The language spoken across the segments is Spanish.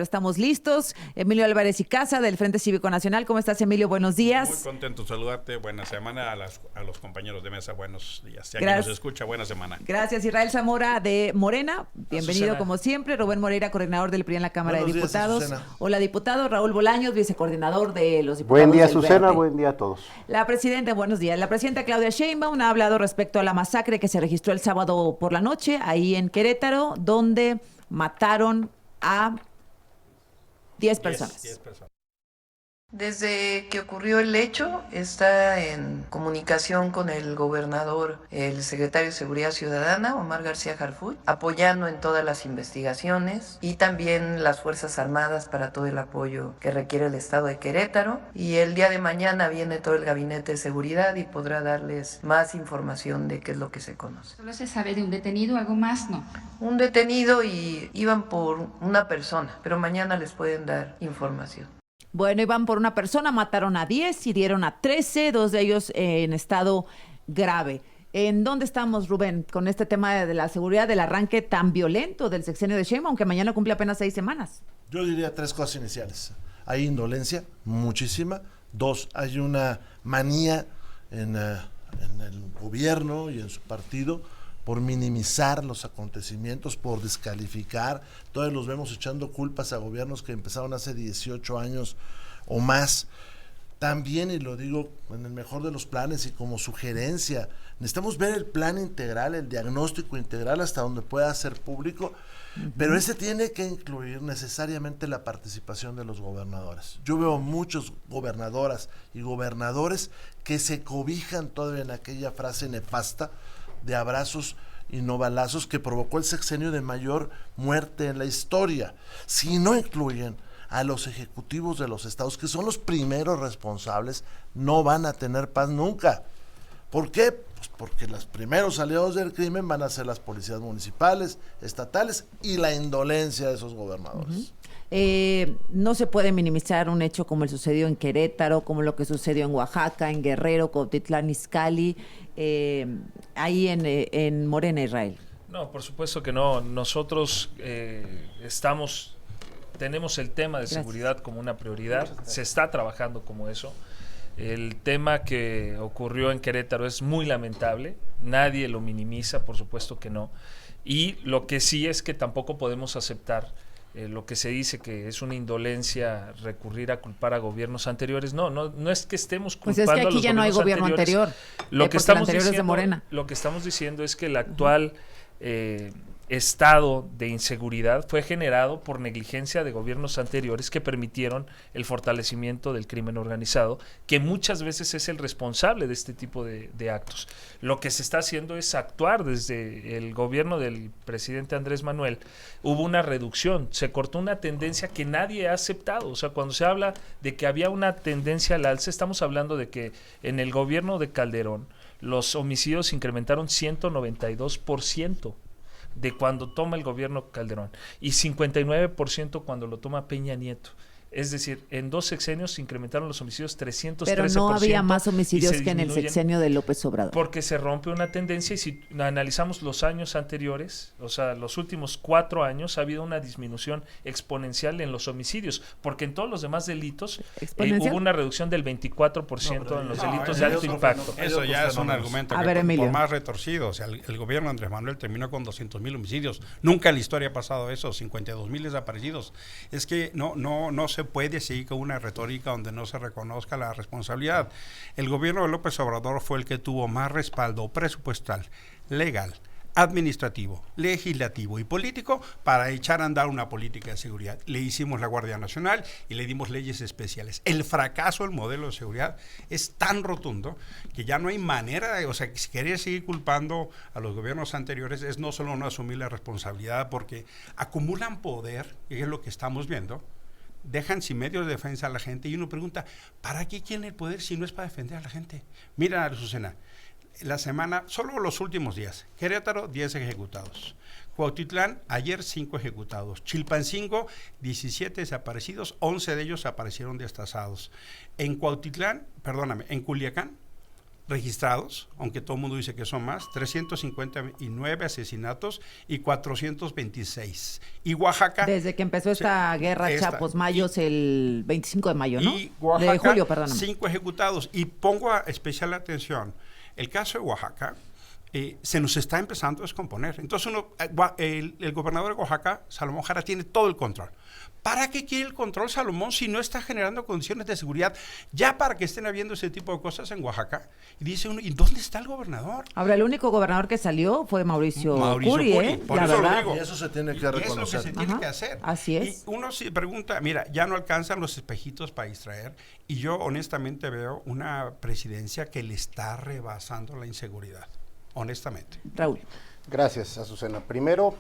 Estamos listos. Emilio Álvarez y Casa, del Frente Cívico Nacional. ¿Cómo estás, Emilio? Buenos días. Muy contento de saludarte. Buena semana a los compañeros de mesa. Buenos días. Ya que nos escucha, buena semana. Gracias, Israel Zamora de Morena. Bienvenido como siempre. Rubén Moreira, coordinador del PRI en la Cámara de Diputados. Hola, diputado. Raúl Bolaños, vicecoordinador de los diputados. Buen día, Azucena. Buen día a todos. La presidenta, buenos días. La presidenta Claudia Sheinbaum ha hablado respecto a la masacre que se registró el sábado por la noche, ahí en Querétaro, donde mataron a 10 personas. 10 personas. Desde que ocurrió el hecho, está en comunicación con el gobernador, el secretario de Seguridad Ciudadana, Omar García Harfuch, apoyando en todas las investigaciones y también las Fuerzas Armadas para todo el apoyo que requiere el Estado de Querétaro. Y el día de mañana viene todo el Gabinete de Seguridad y podrá darles más información de qué es lo que se conoce. ¿Solo se sabe de un detenido, algo más? No. Un detenido y iban por una persona, pero mañana les pueden dar información. Bueno, iban por una persona, mataron a 10, hirieron a 13, 2 de ellos en estado grave. ¿En dónde estamos, Rubén, con este tema de la seguridad, del arranque tan violento del sexenio de Sheinbaum, aunque mañana cumple apenas 6 semanas? Yo diría 3 cosas iniciales. Hay indolencia, muchísima. 2, hay una manía en el gobierno y en su partido por minimizar los acontecimientos, por descalificar. Todos los vemos echando culpas a gobiernos que empezaron hace 18 años o más. También, y lo digo en el mejor de los planes y como sugerencia, necesitamos ver el plan integral, el diagnóstico integral hasta donde pueda ser público, pero ese tiene que incluir necesariamente la participación de los gobernadores. Yo veo muchos gobernadoras y gobernadores que se cobijan todavía en aquella frase nefasta de abrazos y no balazos que provocó el sexenio de mayor muerte en la historia. Si no incluyen a los ejecutivos de los estados, que son los primeros responsables, no van a tener paz nunca. ¿Por qué? Pues porque los primeros aliados del crimen van a ser las policías municipales, estatales y la indolencia de esos gobernadores. No se puede minimizar un hecho como el sucedido en Querétaro, como lo que sucedió en Oaxaca, en Guerrero, Cuautitlán Izcalli, ahí en Morena, Israel. No, por supuesto que no. Nosotros tenemos el tema de seguridad como una prioridad, se está trabajando como eso. El tema que ocurrió en Querétaro es muy lamentable, nadie lo minimiza, por supuesto que no. Y lo que sí es que tampoco podemos aceptar lo que se dice que es una indolencia recurrir a culpar a gobiernos anteriores. No es que estemos culpando pues es que aquí ya no hay gobierno anterior. Lo que estamos anterior diciendo, es de Morena. Lo que estamos diciendo es que el actual estado de inseguridad fue generado por negligencia de gobiernos anteriores que permitieron el fortalecimiento del crimen organizado, que muchas veces es el responsable de este tipo de actos. Lo que se está haciendo es actuar desde el gobierno del presidente Andrés Manuel. Hubo una reducción, se cortó una tendencia que nadie ha aceptado. O sea, cuando se habla de que había una tendencia al alza, estamos hablando de que en el gobierno de Calderón los homicidios se incrementaron 192%. De cuando toma el gobierno Calderón y 59% cuando lo toma Peña Nieto. Es decir, en 2 sexenios se incrementaron los homicidios 313%. Pero no había más homicidios que en el sexenio de López Obrador. Porque se rompe una tendencia y si analizamos los años anteriores, o sea, los últimos 4 años, ha habido una disminución exponencial en los homicidios, porque en todos los demás delitos hubo una reducción del 24% en los delitos de alto impacto. Eso ya es un argumento que por más retorcido. O sea, el gobierno de Andrés Manuel terminó con 200,000 homicidios. Nunca en la historia ha pasado eso, 52,000 desaparecidos. Es que no se puede seguir con una retórica donde no se reconozca la responsabilidad. El gobierno de López Obrador fue el que tuvo más respaldo presupuestal, legal, administrativo, legislativo y político para echar a andar una política de seguridad. Le hicimos la Guardia Nacional y le dimos leyes especiales. El fracaso del modelo de seguridad es tan rotundo que ya no hay manera o sea, si querer seguir culpando a los gobiernos anteriores es no solo no asumir la responsabilidad porque acumulan poder, y es lo que estamos viendo, dejan sin medios de defensa a la gente y uno pregunta, ¿para qué quieren el poder si no es para defender a la gente? Mira, Azucena, la semana, solo los últimos días, Querétaro, 10 ejecutados. Cuautitlán, ayer 5 ejecutados. Chilpancingo, 17 desaparecidos, 11 de ellos aparecieron destazados. En Culiacán, registrados, aunque todo el mundo dice que son más, 359 asesinatos y 426. Y Oaxaca... Desde que empezó esta guerra Chapos Mayos el 25 de mayo, ¿no? Y Oaxaca, de julio, perdóname. 5 ejecutados. Y pongo especial atención, el caso de Oaxaca se nos está empezando a descomponer. Entonces el gobernador de Oaxaca, Salomón Jara, tiene todo el control. ¿Para qué quiere el control Salomón si no está generando condiciones de seguridad ya para que estén habiendo ese tipo de cosas en Oaxaca? Y dice uno, ¿y dónde está el gobernador? Ahora, el único gobernador que salió fue Mauricio Curi, por la eso verdad. lo digo. Y eso se tiene que reconocer. Es lo que se tiene que hacer. Así es. Y uno se pregunta, mira, ya no alcanzan los espejitos para distraer, y yo honestamente veo una presidencia que le está rebasando la inseguridad, honestamente. Raúl. Gracias, Azucena. Primero,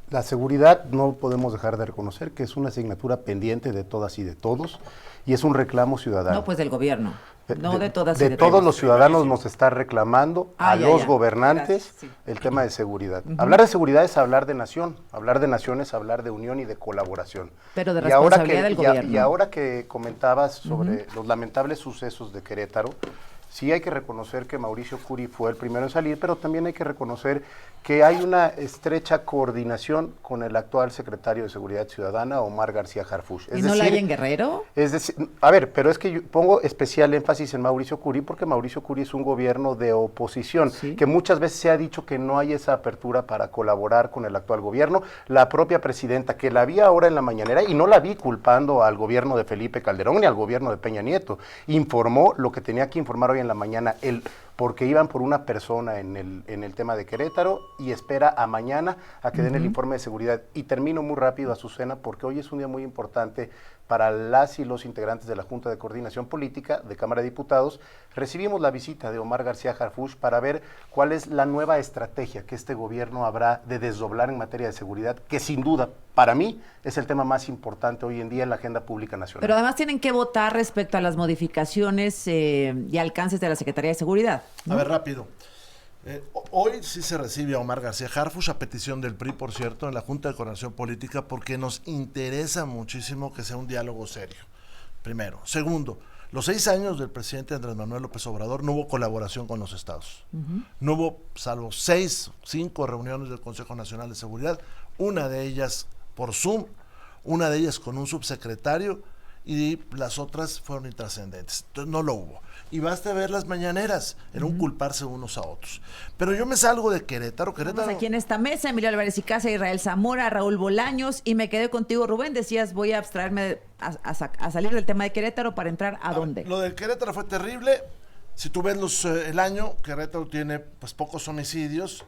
la seguridad no podemos dejar de reconocer que es una asignatura pendiente de todas y de todos, y es un reclamo ciudadano. No, pues del gobierno, no de todas y de todos todos. los ciudadanos nos está reclamando a los gobernantes. Gracias, sí. El tema de seguridad. Hablar de seguridad es hablar de nación, hablar de nación es hablar de unión y de colaboración. Pero de responsabilidad del gobierno. Y ahora que comentabas sobre los lamentables sucesos de Querétaro, sí hay que reconocer que Mauricio Curi fue el primero en salir, pero también hay que reconocer que hay una estrecha coordinación con el actual secretario de Seguridad Ciudadana, Omar García Harfuch. ¿Y no la hay en Guerrero? Es decir, a ver, pero es que yo pongo especial énfasis en Mauricio Curi porque Mauricio Curi es un gobierno de oposición, que muchas veces se ha dicho que no hay esa apertura para colaborar con el actual gobierno. La propia presidenta, que la vi ahora en la mañanera, y no la vi culpando al gobierno de Felipe Calderón ni al gobierno de Peña Nieto, informó lo que tenía que informar hoy en la mañana, porque iban por una persona en el tema de Querétaro y espera a mañana a que den el informe de seguridad. Y termino muy rápido, Azucena, porque hoy es un día muy importante para las y los integrantes de la Junta de Coordinación Política de Cámara de Diputados. Recibimos la visita de Omar García Harfuch para ver cuál es la nueva estrategia que este gobierno habrá de desdoblar en materia de seguridad, que sin duda, para mí, es el tema más importante hoy en día en la agenda pública nacional. Pero además tienen que votar respecto a las modificaciones y alcances de la Secretaría de Seguridad, ¿no? A ver, rápido. Hoy sí se recibe a Omar García Harfuch, a petición del PRI, por cierto, en la Junta de Coordinación Política, porque nos interesa muchísimo que sea un diálogo serio. Primero. Segundo, los 6 años del presidente Andrés Manuel López Obrador no hubo colaboración con los estados. No hubo, salvo 5 reuniones del Consejo Nacional de Seguridad, una de ellas por Zoom, una de ellas con un subsecretario, y las otras fueron intrascendentes. Entonces no lo hubo. Y basta ver las mañaneras, era un culparse unos a otros. Pero yo me salgo de Querétaro. Estamos aquí en esta mesa, Emilio Álvarez y Casa, Israel Zamora, Raúl Bolaños, y me quedé contigo, Rubén. Decías, voy a abstraerme a salir del tema de Querétaro para entrar ¿a dónde? Lo del Querétaro fue terrible. Si tú ves el año, Querétaro tiene pues pocos homicidios,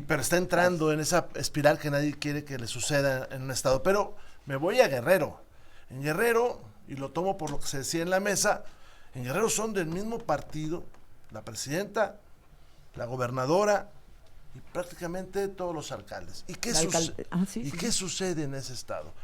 pero está entrando en esa espiral que nadie quiere que le suceda en un estado. Pero me voy a Guerrero. En Guerrero, y lo tomo por lo que se decía en la mesa, en Guerrero son del mismo partido, la presidenta, la gobernadora y prácticamente todos los alcaldes. ¿Y qué sucede en ese estado?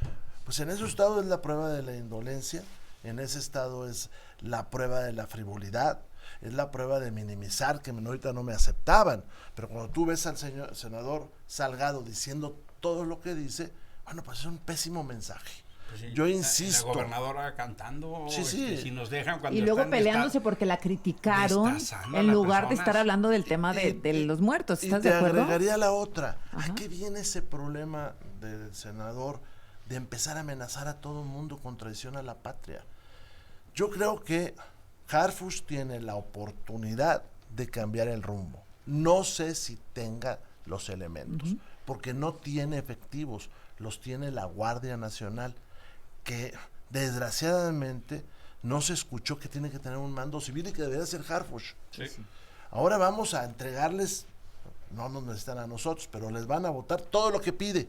Pues en ese estado es la prueba de la indolencia, en ese estado es la prueba de la frivolidad, es la prueba de minimizar, que ahorita no me aceptaban, pero cuando tú ves al senador Salgado diciendo todo lo que dice, bueno, pues es un pésimo mensaje. Pues sí, yo insisto. La gobernadora cantando, sí. Si nos dejan cuando y luego peleándose porque la criticaron en lugar de estar hablando del tema de los muertos. ¿Estás de acuerdo? Y te agregaría la otra. ¿A qué viene ese problema del senador de empezar a amenazar a todo el mundo con traición a la patria? Yo creo que Harfuch tiene la oportunidad de cambiar el rumbo. No sé si tenga los elementos, porque no tiene efectivos, los tiene la Guardia Nacional, que desgraciadamente no se escuchó que tiene que tener un mando civil y que debería ser Harfuch. Sí. Ahora vamos a entregarles, no nos necesitan a nosotros, pero les van a votar todo lo que pide.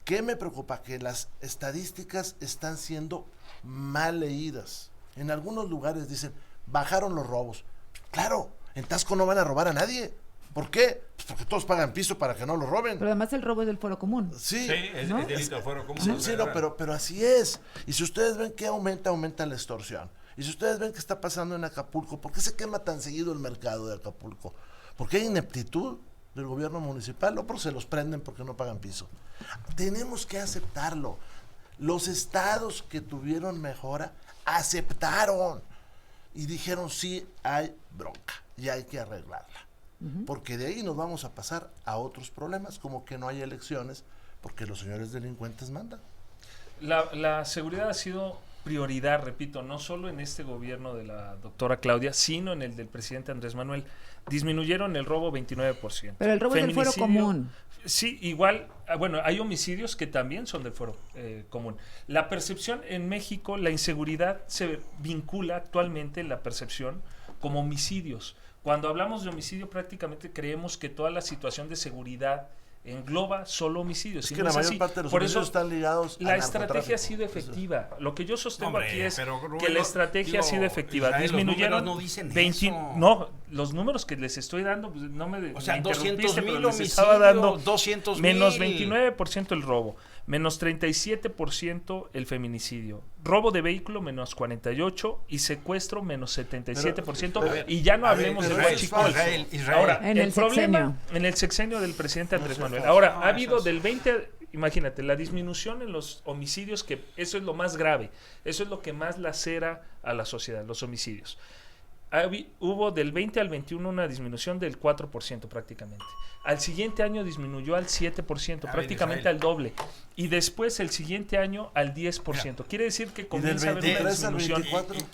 ¿Qué me preocupa? Que las estadísticas están siendo mal leídas. En algunos lugares dicen, bajaron los robos. Claro, en Taxco no van a robar a nadie. ¿Por qué? Pues porque todos pagan piso para que no lo roben. Pero además el robo es del fuero común. Sí, es delito del fuero común. Sí, pero así es. Y si ustedes ven que aumenta la extorsión. Y si ustedes ven que está pasando en Acapulco, ¿por qué se quema tan seguido el mercado de Acapulco? ¿Porque hay ineptitud del gobierno municipal? O porque se los prenden porque no pagan piso. Tenemos que aceptarlo. Los estados que tuvieron mejora aceptaron. y dijeron sí hay bronca y hay que arreglarla. Porque de ahí nos vamos a pasar a otros problemas, como que no hay elecciones, porque los señores delincuentes mandan. La seguridad ha sido prioridad, repito, no solo en este gobierno de la doctora Claudia, sino en el del presidente Andrés Manuel. Disminuyeron el robo 29%. Pero el robo es del fuero común. Sí, igual, bueno, hay homicidios que también son del fuero común. La percepción en México, la inseguridad se vincula actualmente, la percepción, como homicidios. Cuando hablamos de homicidio, prácticamente creemos que toda la situación de seguridad engloba solo homicidios. Es que la mayor parte de los homicidios están ligados la estrategia ha sido efectiva. Lo que yo sostengo aquí es que la estrategia ha sido efectiva. Israel, disminuyeron los números no dicen 20, eso. No, los números que les estoy dando, pues, no me, o sea, me 200,000 les estaba dando 200,000. menos 29% el robo, menos 37% el feminicidio, robo de vehículo menos 48% y secuestro menos 77%. Y ya no hablemos de huachicoleo. Ahora, en el problema en el sexenio del presidente Andrés Manuel. Ahora, ha habido del 20, imagínate, la disminución en los homicidios, que eso es lo más grave, eso es lo que más lacera a la sociedad, los homicidios. Hubo del 20 al 21 una disminución del 4% prácticamente. Al siguiente año disminuyó al 7%, prácticamente al doble. Y después el siguiente año al 10%. Quiere decir que comienza a haber una disminución.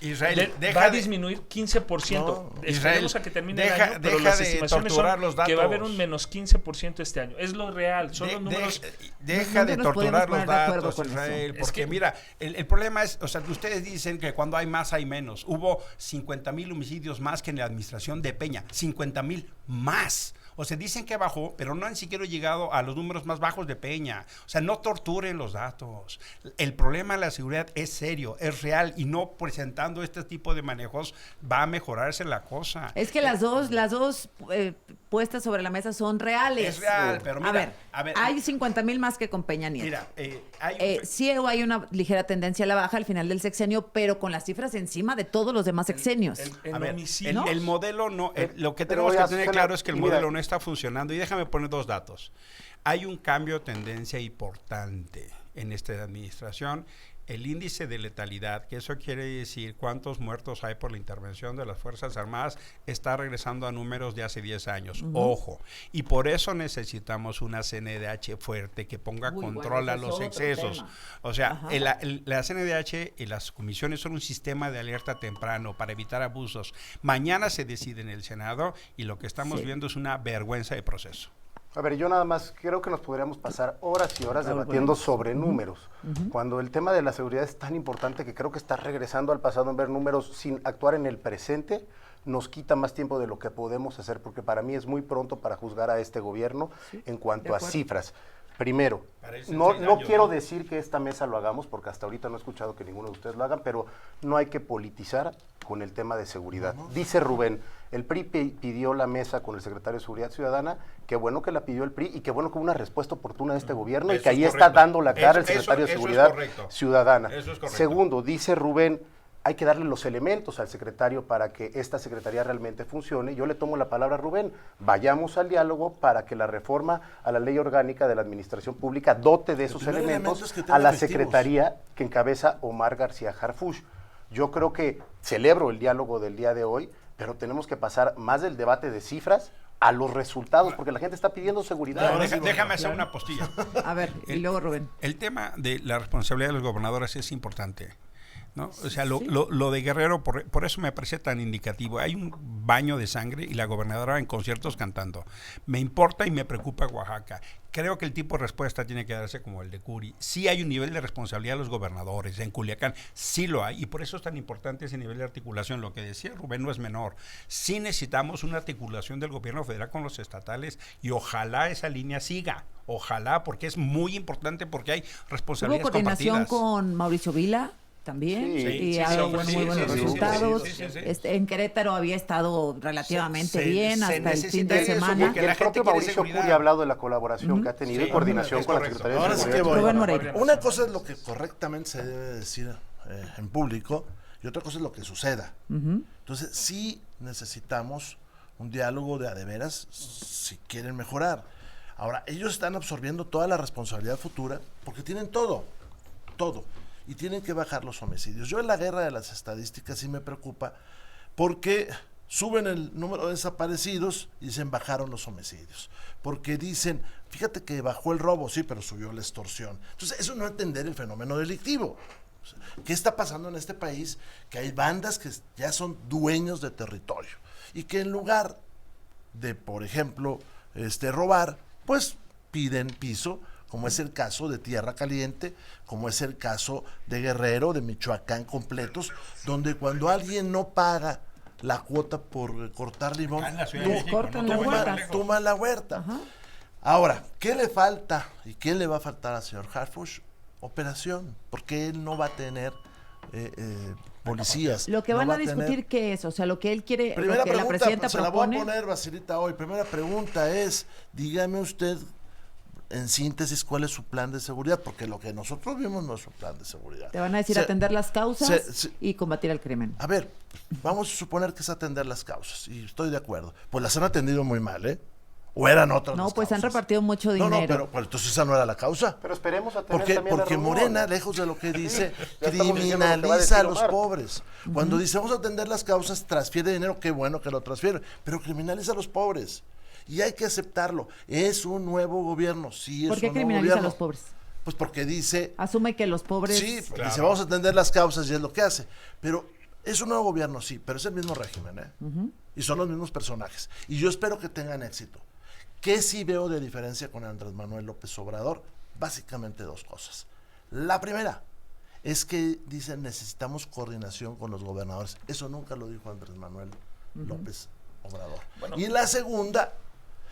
Israel, va a disminuir 15%. No, Esperemos a que termine el año, pero las estimaciones son que va a haber un menos 15% este año. Es lo real, son los números. Deja de torturar los datos, Israel, porque mira, el problema es, o sea, ustedes dicen que cuando hay más hay menos. Hubo 50,000 homicidios más que en la administración de Peña, 50,000 más. O sea, dicen que bajó, pero no han siquiera llegado a los números más bajos de Peña. O sea, no torturen los datos. El problema de la seguridad es serio, es real, y no presentando este tipo de manejos va a mejorarse la cosa. Es que las dos puestas sobre la mesa son reales. Es real, pero mira, a ver, hay 50,000 más que con Peña Nieto. Mira, sí hay una ligera tendencia a la baja al final del sexenio, pero con las cifras encima de todos los demás sexenios. El modelo no, lo que tenemos que tener claro es que el modelo no está funcionando. Y déjame poner dos datos. Hay un cambio de tendencia importante en esta administración. El índice de letalidad, que eso quiere decir cuántos muertos hay por la intervención de las Fuerzas Armadas, está regresando a números de hace 10 años. Ojo. Y por eso necesitamos una CNDH fuerte que ponga control a los excesos. O sea, la CNDH y las comisiones son un sistema de alerta temprano para evitar abusos. Mañana se decide en el Senado y lo que estamos viendo es una vergüenza de proceso. A ver, yo nada más creo que nos podríamos pasar horas y horas debatiendo sobre números, cuando el tema de la seguridad es tan importante que creo que está regresando al pasado en ver números sin actuar en el presente. Nos quita más tiempo de lo que podemos hacer, porque para mí es muy pronto para juzgar a este gobierno en cuanto a cifras. Primero, no quiero decir que esta mesa lo hagamos, porque hasta ahorita no he escuchado que ninguno de ustedes lo hagan, pero no hay que politizar con el tema de seguridad. Dice Rubén, el PRI pidió la mesa con el secretario de Seguridad Ciudadana, qué bueno que la pidió el PRI y qué bueno que hubo una respuesta oportuna de este gobierno y que ahí está dando la cara el secretario de Seguridad Ciudadana. Segundo, dice Rubén, hay que darle los elementos al secretario para que esta secretaría realmente funcione. Yo le tomo la palabra a Rubén, vayamos al diálogo para que la reforma a la ley orgánica de la administración pública dote de esos elementos a la secretaría que encabeza Omar García Harfuch. Yo creo que celebro el diálogo del día de hoy, pero tenemos que pasar más del debate de cifras a los resultados, porque la gente está pidiendo seguridad. Déjame hacer una postilla. A ver, y luego Rubén. El tema de la responsabilidad de los gobernadores es importante, ¿no? O sea, lo de Guerrero, por eso me parece tan indicativo. Hay un baño de sangre y la gobernadora en conciertos cantando. Me importa y me preocupa Oaxaca. Creo que el tipo de respuesta tiene que darse como el de Curi. Sí hay un nivel de responsabilidad de los gobernadores. En Culiacán sí lo hay, y por eso es tan importante ese nivel de articulación. Lo que decía Rubén no es menor. Sí necesitamos una articulación del gobierno federal con los estatales, y ojalá esa línea siga. Ojalá, porque es muy importante, porque hay responsabilidades compartidas. ¿Hubo coordinación con Mauricio Vila? También, y ha dado muy buenos resultados. En Querétaro había estado relativamente bien hasta el fin de semana. Porque el propio Mauricio Curi ha hablado de la colaboración que ha tenido y coordinación con la Secretaría de Seguridad. Una cosa es lo que correctamente se debe decir en público y otra cosa es lo que suceda. Entonces, sí necesitamos un diálogo de a de veras si quieren mejorar. Ahora, ellos están absorbiendo toda la responsabilidad futura porque tienen todo. Y tienen que bajar los homicidios. Yo en la guerra de las estadísticas sí me preocupa porque suben el número de desaparecidos y dicen bajaron los homicidios. Porque dicen, fíjate que bajó el robo, sí, pero subió la extorsión. Entonces, eso no es entender el fenómeno delictivo. ¿Qué está pasando en este país? Que hay bandas que ya son dueños de territorio y que en lugar de, por ejemplo, robar, pues piden piso, como es el caso de Tierra Caliente, como es el caso de Guerrero, de Michoacán completos, donde cuando alguien no paga la cuota por cortar limón, toma la huerta. Ajá. Ahora, ¿qué le falta y qué le va a faltar al señor Harfuch? Operación, porque él no va a tener policías. Lo que van no a discutir, ¿qué es? O sea, lo que él quiere, lo que la presidenta se propone. la voy a poner, Basilita, hoy. Primera pregunta es, dígame usted, en síntesis, ¿cuál es su plan de seguridad? Porque lo que nosotros vimos no es su plan de seguridad. Te van a decir atender las causas y combatir el crimen. A ver, vamos a suponer que es atender las causas, y estoy de acuerdo. Pues las han atendido muy mal, ¿eh? ¿O eran otras No, las pues causas? han repartido mucho dinero. No, pero entonces esa no era la causa. Pero esperemos a tener Porque también la reunión. Morena, lejos de lo que dice, Ya estamos diciendo lo que va a criminaliza a decir los Omar. pobres. Cuando dice vamos a atender las causas, transfiere dinero, qué bueno que lo transfiere, pero criminaliza a los pobres. Y hay que aceptarlo. Es un nuevo gobierno, sí, es ¿Por qué un nuevo criminaliza a gobierno. los pobres? Pues porque dice, Asume que los pobres... sí, Claro. dice vamos a atender las causas y es lo que hace. Pero es un nuevo gobierno, sí, pero es el mismo régimen, ¿eh? Y son los mismos personajes. Y yo espero que tengan éxito. ¿Qué sí veo de diferencia con Andrés Manuel López Obrador? Básicamente dos cosas. La primera es que dicen necesitamos coordinación con los gobernadores. Eso nunca lo dijo Andrés Manuel López Obrador. Bueno. Y la segunda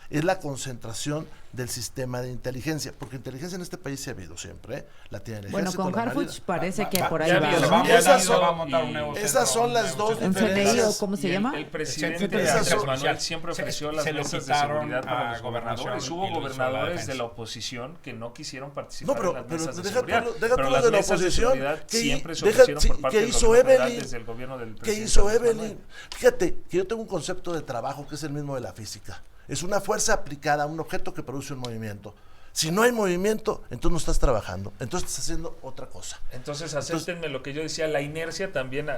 es la concentración del sistema de inteligencia, porque inteligencia en este país se ha habido siempre, ¿eh? La tiene el Bueno, ejército, con la Harfuch marina. parece que por ahí ya va, vio, ¿no? ya Esas vio, son- va a montar un nuevo esas centro, son las un nuevo dos centro. ¿Un CNI o diferencias. cómo se Y llama? El presidente Centro de Andrés Defensa Manuel Social. siempre ofreció Se las lo mesas de quitaron seguridad para a los Gobernación gobernadores. y Hubo lo hizo la gobernadores defensa. de la oposición que no quisieron participar No, pero en las mesas de deja seguridad. tú Pero los las de la mesas de oposición, seguridad que- siempre se deja- ofrecieron sí, por parte ¿qué del hizo gobierno federal Evelyn? desde el gobierno del ¿Qué presidente hizo Andrés Evelyn? Manuel. Fíjate que yo tengo un concepto de trabajo que es el mismo de la física. Es una fuerza aplicada a un objeto que produce un movimiento. Si no hay movimiento, entonces no estás trabajando, entonces estás haciendo otra cosa. Entonces, acéptenme lo que yo decía, la inercia también,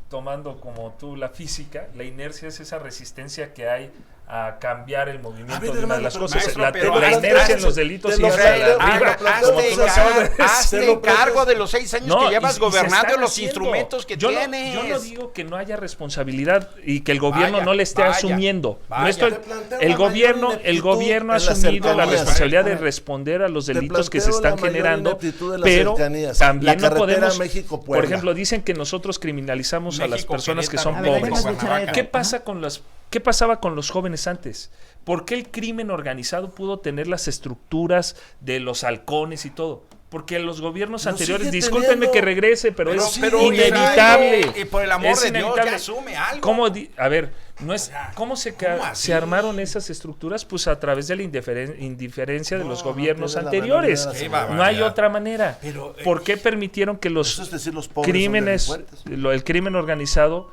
tomando como tú la física, la inercia es esa resistencia que hay a cambiar el movimiento A ver, de una de hermano, las pero cosas. maestro, La, pero la hazte- inercia en los hazte- delitos te sigue lo hacia la planteo, arriba, te lo como planteo, tú lo acabas de decir. te hazte lo cargo de los 6 años que llevas y se gobernando están los haciendo. instrumentos que yo tienes. yo no digo que no haya responsabilidad y que el gobierno Vaya, no le esté vaya, asumiendo. vaya. No estoy, Te planteo el la gobierno, mayor el gobierno ha ineptitud en las asumido la cercanías. responsabilidad de A ver, responder a los te delitos que se planteo la están mayor generando, ineptitud de las pero cercanías. también La no carretera podemos, México-Puebla. por ejemplo, dicen que nosotros criminalizamos a las México, personas que son Querétaro, A ver, pobres. déjame escuchar a ¿Qué Eva. pasa con las ¿Qué pasaba con los jóvenes antes? ¿Por qué el crimen organizado pudo tener las estructuras de los halcones y todo? Porque los gobiernos Lo anteriores, sigue discúlpenme teniendo. que regrese, pero Pero es sí, inevitable. Y por el amor Es de Dios, inevitable. ya asume algo. ¿Cómo a ver, no es, ¿cómo ¿cómo así? se armaron esas estructuras? Pues a través de la indiferencia de No, los no gobiernos tiene la anteriores. menor idea de Qué la No hay barbaridad. otra manera. Pero, ¿Por qué permitieron que los Eso es decir, los pobres son crímenes, delincuentes. el crimen organizado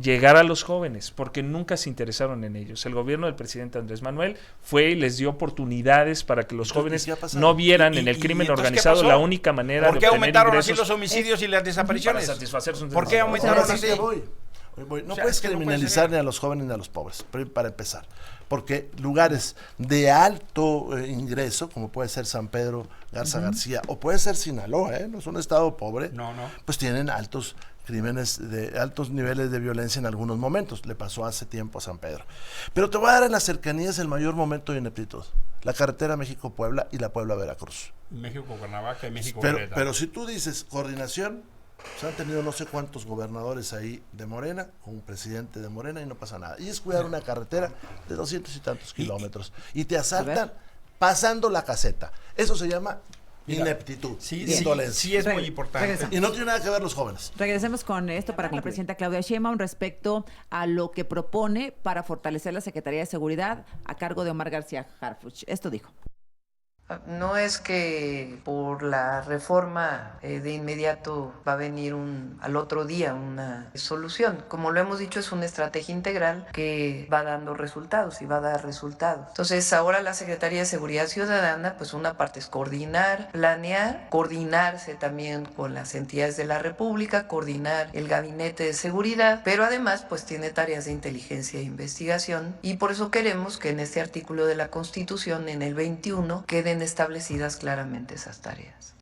llegar a los jóvenes, porque nunca se interesaron en ellos? El gobierno del presidente Andrés Manuel fue y les dio oportunidades para que los Entonces, jóvenes ¿qué ha pasado? no vieran ¿Y- en el y crimen entonces qué organizado pasó? la única manera ¿Por de qué obtener aumentaron así ingresos los homicidios y las para desapariciones? satisfacer sus ¿Por qué necesidades. aumentaron Ahora así? sí que voy. No O sea, puedes es que no puede criminalizar ser. ni a los jóvenes ni a los pobres, para empezar. Porque lugares de alto ingreso, como puede ser San Pedro Garza García, o puede ser Sinaloa, no es un estado pobre, No. pues tienen altos altos niveles de violencia en algunos momentos. Le pasó hace tiempo a San Pedro. Pero te voy a dar en las cercanías el mayor momento de ineptitud. La carretera México-Puebla y la Puebla-Veracruz. México-Cuernavaca y Pero, México-Querétaro. si tú dices coordinación, se han tenido no sé cuántos gobernadores ahí de Morena, con un presidente de Morena y no pasa nada. Y es cuidar una carretera de 200 y tantos kilómetros. Y te asaltan pasando la caseta. Eso se llama Mira, ineptitud, Sí, indolencia. sí es muy importante. Regresa. Y no tiene nada que ver los jóvenes. Regresemos con esto para con la presidenta Claudia Sheinbaum respecto a lo que propone para fortalecer la Secretaría de Seguridad a cargo de Omar García Harfuch. Esto dijo. No es que por la reforma de inmediato va a venir al otro día una solución. Como lo hemos dicho, es una estrategia integral que va dando resultados y va a dar resultados. Entonces, ahora la Secretaría de Seguridad Ciudadana, pues una parte es coordinar, planear, coordinarse también con las entidades de la República, coordinar el gabinete de seguridad, pero además pues tiene tareas de inteligencia e investigación, y por eso queremos que en este artículo de la Constitución, en el 21, queden establecidas claramente esas tareas.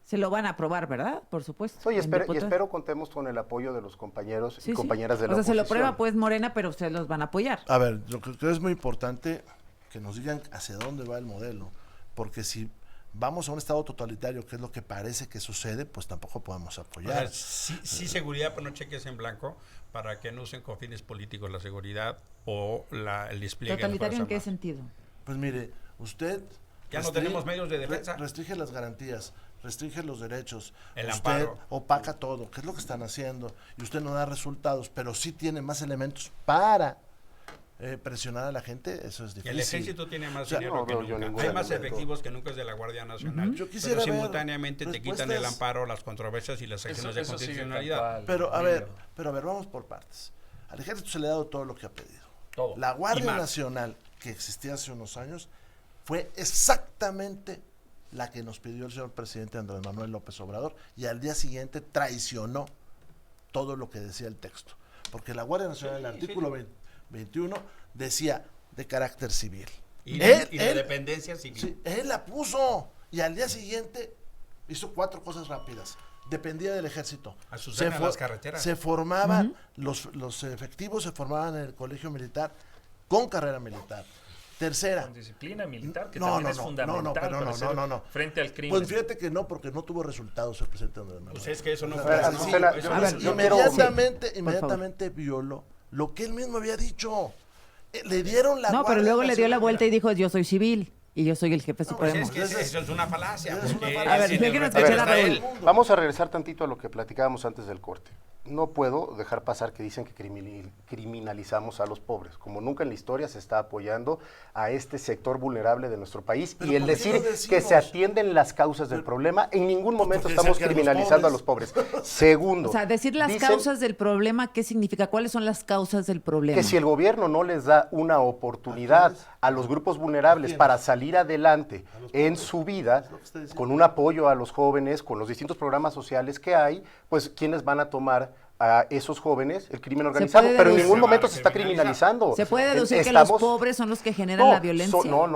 Se lo van a aprobar, ¿verdad? Por supuesto. Y espero contemos con el apoyo de los compañeros y compañeras de la oposición. O sea, se lo prueba oposición. pues Morena, pero ustedes los van a apoyar. A ver, yo creo que es muy importante que nos digan hacia dónde va el modelo, porque si vamos a un estado totalitario, que es lo que parece que sucede, pues tampoco podemos apoyar. O sea, sí seguridad, pero no cheques en blanco, para que no usen con fines políticos la seguridad o el despliegue. ¿Totalitario en qué sentido? Pues mire, usted... Ya no tenemos medios de defensa. Restringe las garantías, restringe los derechos. El usted amparo. opaca todo, que es lo que están haciendo, y usted no da resultados, pero sí tiene más elementos para presionar a la gente, eso es difícil. El ejército tiene más O sea, dinero que nunca. Hay más elemento. efectivos que nunca es de la Guardia Nacional. Yo quisiera pero ver simultáneamente te quitan el amparo, las controversias y las acciones de Eso sigue constitucionalidad. tal cual, pero a Emilio. ver, vamos por partes. Al ejército se le ha dado todo lo que ha pedido. Todo. La Y Guardia más. Nacional, que existía hace unos años, fue exactamente la que nos pidió el señor presidente Andrés Manuel López Obrador, y al día siguiente traicionó todo lo que decía el texto. Porque la Guardia Nacional, el artículo 21, decía de carácter civil. Y de dependencia civil. Sí, él la puso, y al día siguiente hizo 4 cosas rápidas. Dependía del ejército. Azucena las carreteras. Se formaban, los efectivos se formaban en el colegio militar con carrera militar. Tercera. Con disciplina militar, que No, también no, es no, fundamental no, pero para hacer no. frente al crimen. Pues fíjate que no, porque no tuvo resultados el presidente Andrés Manuel. Pues es que eso no O fue. sea, no, Azucena, eso yo- no a ver, es- yo inmediatamente violó lo que él mismo había dicho. Le dieron la No, pero Guardia luego le dio la Nacional. vuelta y dijo, yo soy civil y yo soy el jefe Pues supremo. es que eso es una falacia. Es una porque falacia. A ver, en el déjenos retrato escuchar a está Raúl. él. Vamos a regresar tantito a lo que platicábamos antes del corte. No puedo dejar pasar que dicen que criminalizamos a los pobres. Como nunca en la historia se está apoyando a este sector vulnerable de nuestro país. Pero Y el ¿por qué decir lo que decimos? se atienden las causas del problema, en ningún momento porque estamos decían que criminalizando a los los pobres. Segundo, O sea, decir las dicen causas del problema, ¿qué significa? ¿Cuáles son las causas del problema? que si el gobierno no les da una oportunidad a los grupos vulnerables para salir adelante en su vida, con un apoyo a los jóvenes, con los distintos programas sociales que hay, pues ¿quiénes van a tomar a esos jóvenes? El crimen organizado, puede pero en deducir- ningún Se va a momento se está criminalizar. criminalizando. Se puede deducir que Estamos- los pobres son los que generan la violencia. No.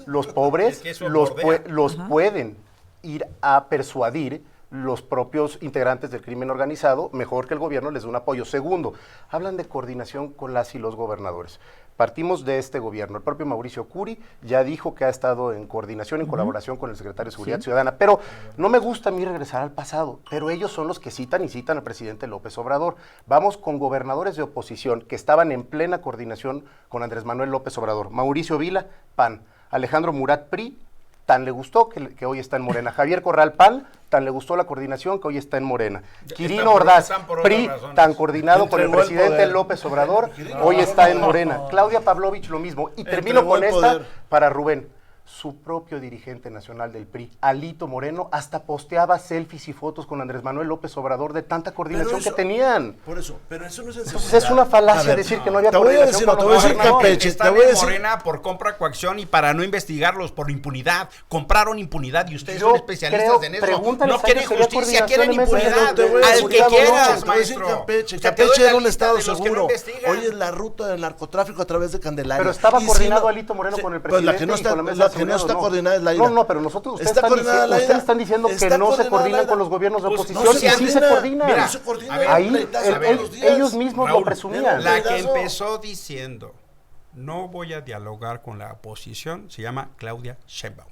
Los pobres Es que eso los bordea. pueden ir a persuadir los propios integrantes del crimen organizado, mejor que el gobierno les dé un apoyo. Segundo, hablan de coordinación con las y los gobernadores. Partimos de este gobierno. El propio Mauricio Curi ya dijo que ha estado en coordinación, en colaboración con el secretario de Seguridad Ciudadana. Pero no me gusta a mí regresar al pasado, pero ellos son los que citan al presidente López Obrador. Vamos con gobernadores de oposición que estaban en plena coordinación con Andrés Manuel López Obrador. Mauricio Vila, PAN. Alejandro Murat, PRI. Tan le gustó que hoy está en Morena. Javier Corral, PAN, tan le gustó la coordinación que hoy está en Morena. Quirino Ordaz, están por PRI, otras razones. tan coordinado con el Entregó el presidente poder. López Obrador, hoy está en Morena. Claudia Pavlovich, lo mismo. Y termino Entregó con el esta poder. para Rubén. Su propio dirigente nacional del PRI, Alito Moreno, hasta posteaba selfies y fotos con Andrés Manuel López Obrador de tanta coordinación Pero eso- que tenían. Por eso, pero eso no es Entonces es una falacia decir que no había te voy a coordinación decir, con te los voy a decir gobernadores. Campeche, te Están voy a en decir, Morena por compra, coacción y para no investigarlos por impunidad. Compraron impunidad y ustedes Yo son especialistas creo- en eso. pregúntale No a quieren Sánchez, sería justicia, quieren coordinación en impunidad. meses, no te voy a Al decir que algo, quieras, no, te voy a decir maestro. Campeche. O sea, te Campeche doy la era un lista estado de los que no seguro. investigan. Hoy es la ruta del narcotráfico a través de Candelaria. Pero estaba Y coordinado no- Alito Moreno con el pues la presidente que no y está, con la mesa la de que no seguridad, está ¿o coordinada es la IDA. No, pero nosotros, ustedes Está están, coordinada la ustedes IDA. están diciendo que Está no se coordinada coordinan la con IDA. los gobiernos de Pues, oposición, no y se sí se coordina. coordinan. Mira, No se coordina. a ver, Ahí pleitazo todos los días. ellos mismos Raúl, lo presumían. La que Pleitazo. empezó diciendo, no voy a dialogar con la oposición, se llama Claudia Sheinbaum.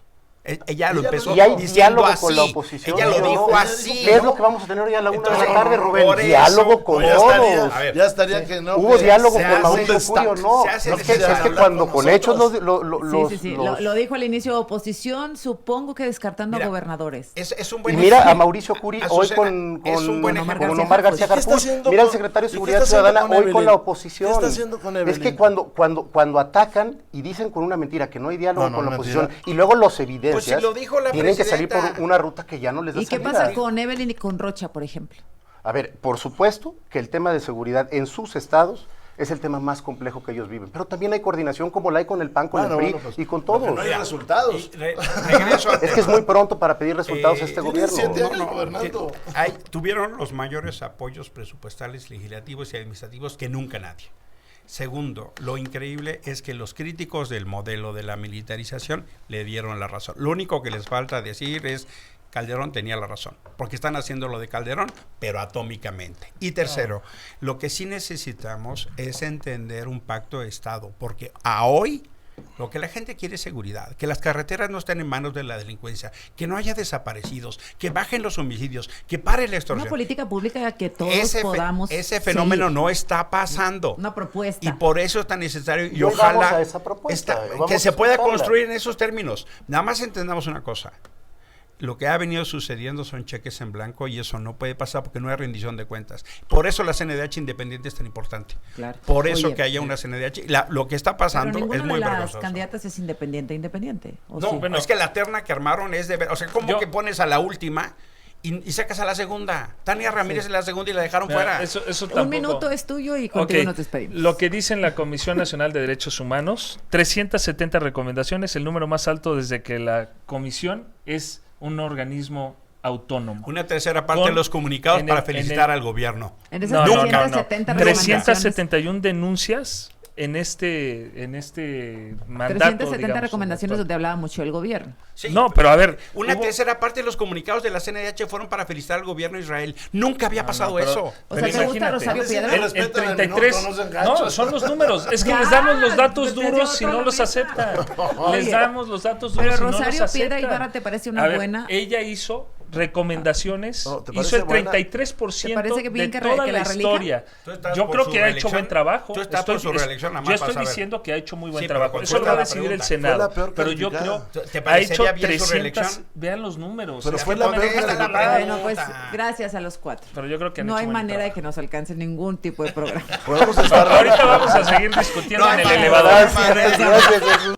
Ella lo Ella empezó lo Y hay diciendo diálogo así. con la oposición. Ella lo ¿sí o dijo no? así. ¿Qué es lo que vamos a tener hoy a la 1 de la Entonces, tarde, Rubén? por eso, Diálogo con Pues ya estaría, todos. A ver. ya estaría que no. Hubo que diálogo se con hace Mauricio un Curi o stack. no. se hace No, es que necesario cuando hablar con con hechos nosotros. Sí. los- Lo dijo al inicio oposición, supongo que descartando Mira, a gobernadores. Es un Y buen mira ejemplo. a Mauricio Curi hoy Azucena, con es un buen ejemplo. Omar Omar García ¿Y qué está Harfuch. haciendo Mira al con- secretario de y qué Seguridad está haciendo Ciudadana con hoy con Evelyn? la oposición. ¿Qué está haciendo con Es que Evelyn? cuando atacan y dicen con una mentira que no hay diálogo No, con la mentira. oposición y luego los evidencian evidencias, Pues si lo dijo la tienen que salir presidenta. por una ruta que ya no les da ¿Y qué salida. pasa con Evelyn y con Rocha, por ejemplo? A ver, por supuesto que el tema de seguridad en sus estados es el tema más complejo que ellos viven, pero también hay coordinación como la hay con el PAN, con el PRI pues, y con lo que todos. no hay resultados. Regreso Es que es muy pronto para pedir resultados a este tiene gobierno. 7 años gobernando. Tuvieron los mayores apoyos presupuestales, legislativos y administrativos que nunca nadie. Segundo, lo increíble es que los críticos del modelo de la militarización le dieron la razón. Lo único que les falta decir es Calderón tenía la razón, porque están haciendo lo de Calderón, pero atómicamente. Y tercero, lo que sí necesitamos es entender un pacto de Estado, porque a hoy lo que la gente quiere es seguridad, que las carreteras no estén en manos de la delincuencia, que no haya desaparecidos, que bajen los homicidios, que pare la extorsión. Una política pública que todos podamos ese fenómeno seguir. no está pasando. Una propuesta. Y por eso es tan necesario y Y hoy ojalá vamos a esa propuesta, vamos que a se pueda escucharla. construir en esos términos. Nada más entendamos una cosa. Lo que ha venido sucediendo son cheques en blanco y eso no puede pasar porque no hay rendición de cuentas. Por eso la CNDH independiente es tan importante. Claro. Por eso Oye, que haya una CNDH. Lo que está pero pasando ninguna es muy de las vergonzoso. candidatas es independiente, ¿o No, sí? bueno. es que la terna que armaron es de ver. O sea, ¿cómo Yo- que pones a la última y sacas a la segunda? Tania Ramírez es la segunda y la dejaron Mira, fuera. eso tampoco. Un minuto es tuyo y contigo Ok, nos despedimos. Lo que dice en la Comisión Nacional de Derechos Humanos, 370 recomendaciones, el número más alto desde que la comisión es un organismo autónomo. Una tercera parte Con- de los comunicados en para el- felicitar en el- al gobierno. En esas No, no, no, 370 no. recomendaciones, 371 denuncias en este mandato. 370 digamos, recomendaciones actual. donde hablaba mucho el gobierno. Sí, No, pero a ver, una hubo- tercera parte de los comunicados de la CNDH fueron para felicitar al gobierno de Israel. Nunca había pasado pero- eso. O Pero sea, ¿te gusta imagínate. Rosario Piedra? No El respetan el 33, minuto, no sean gachos. no, son los números. Es que Ya, les damos los datos desde duros otro y no los momento. aceptan. Oye, Les damos los datos pero duros y no Rosario los Piedra aceptan. Ibarra, ¿te parece una A ver, buena? Ella hizo recomendaciones, No, ¿te hizo parece el buena? 33% ¿Te parece que bien de que toda que la la relija? historia. Tú estás Yo por creo su que ha hecho reelección. buen trabajo. Tú estás por su reelección, nada más yo estoy vas a ver. diciendo que ha hecho muy buen Sí, pero trabajo. Eso lo va a contesta la decidir el pregunta. Fue la Senado. peor Pero yo creo calificada. ¿Te ha parecería hecho bien su 300. reelección? Vean los números. Pero Es fue que la no me peor dejas calificada. hablar. Bueno, pues gracias a los cuatro. Pero yo creo que han No hecho hay buen manera de trabajo. que nos alcance ningún tipo de programa. Podemos estar Ahorita vamos a seguir discutiendo No, en el para- elevador. Gracias, gracias, Jesús.